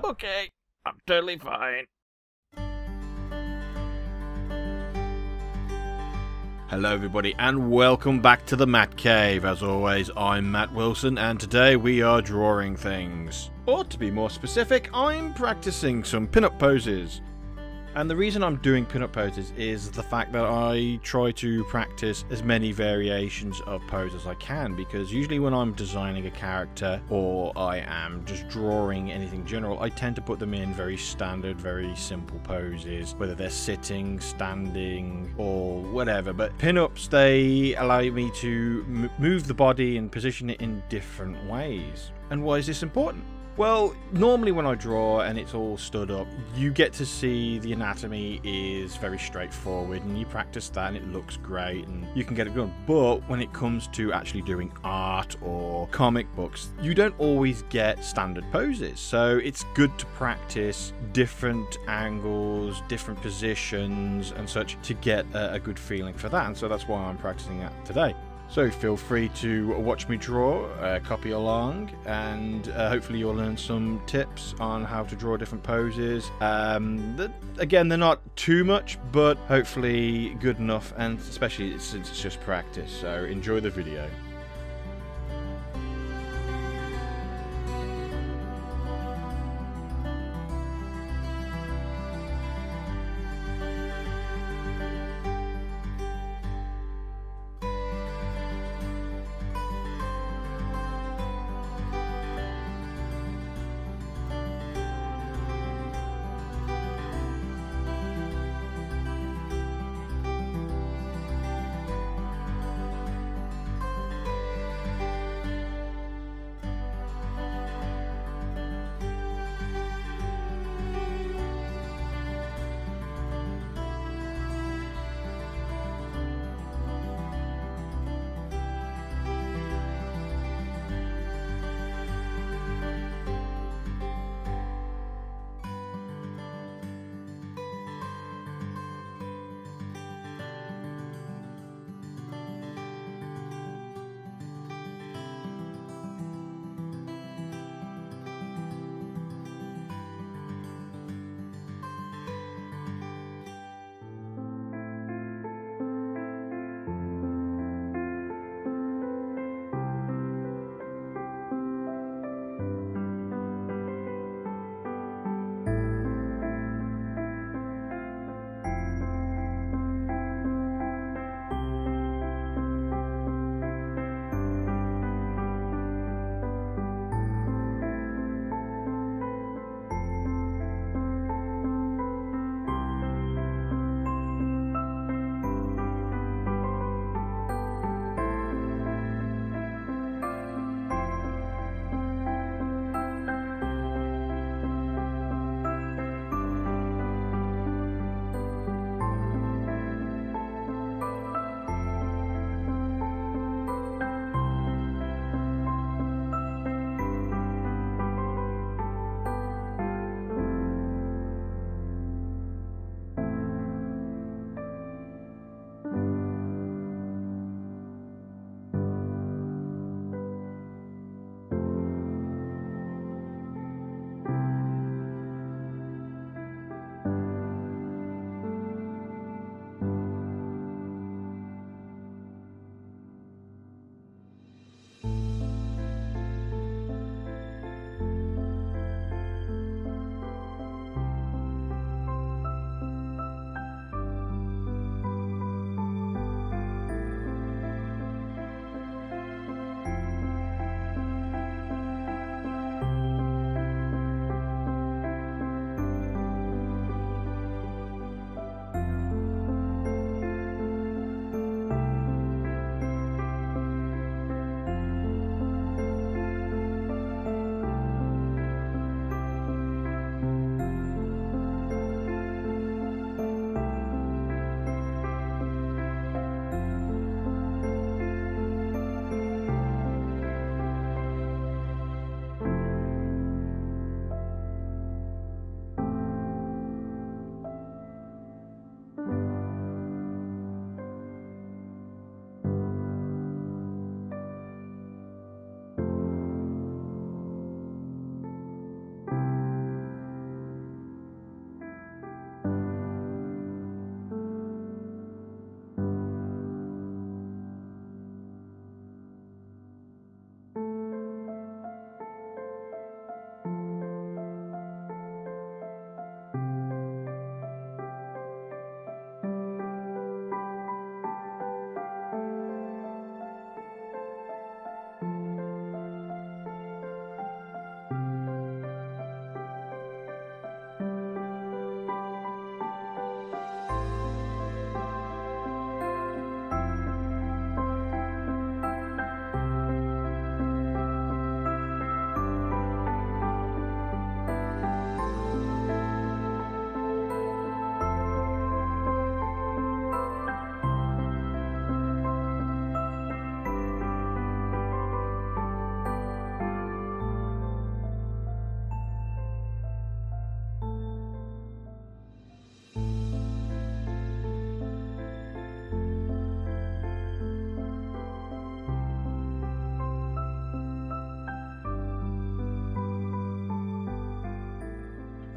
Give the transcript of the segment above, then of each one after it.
okay. I'm totally fine. Hello everybody and welcome back to the Matt Cave. As always, I'm Matt Wilson and today we are drawing things. Or to be more specific, I'm practicing some pin-up poses. And the reason I'm doing pin-up poses is the fact that I try to practice as many variations of poses as I can, because usually when I'm designing a character or I am just drawing anything general, I tend to put them in very standard, very simple poses, whether they're sitting, standing, or whatever. But pin-ups, they allow me to move the body and position it in different ways. And why is this important? Well, normally when I draw and it's all stood up, you get to see the anatomy is very straightforward and you practice that and it looks great and you can get it done. But when it comes to actually doing art or comic books, you don't always get standard poses. So it's good to practice different angles, different positions and such to get a good feeling for that. And so that's why I'm practicing that today. So feel free to watch me draw, copy along, and hopefully you'll learn some tips on how to draw different poses. Again, they're not too much, but hopefully good enough, and especially since it's just practice. So enjoy the video.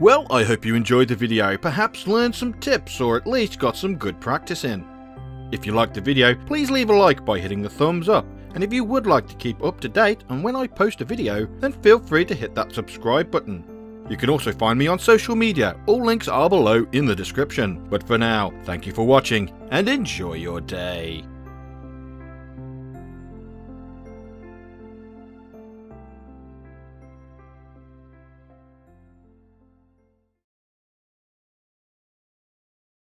Well, I hope you enjoyed the video, perhaps learned some tips or at least got some good practice in. If you liked the video, please leave a like by hitting the thumbs up, and if you would like to keep up to date on when I post a video, then feel free to hit that subscribe button. You can also find me on social media, all links are below in the description. But for now, thank you for watching and enjoy your day.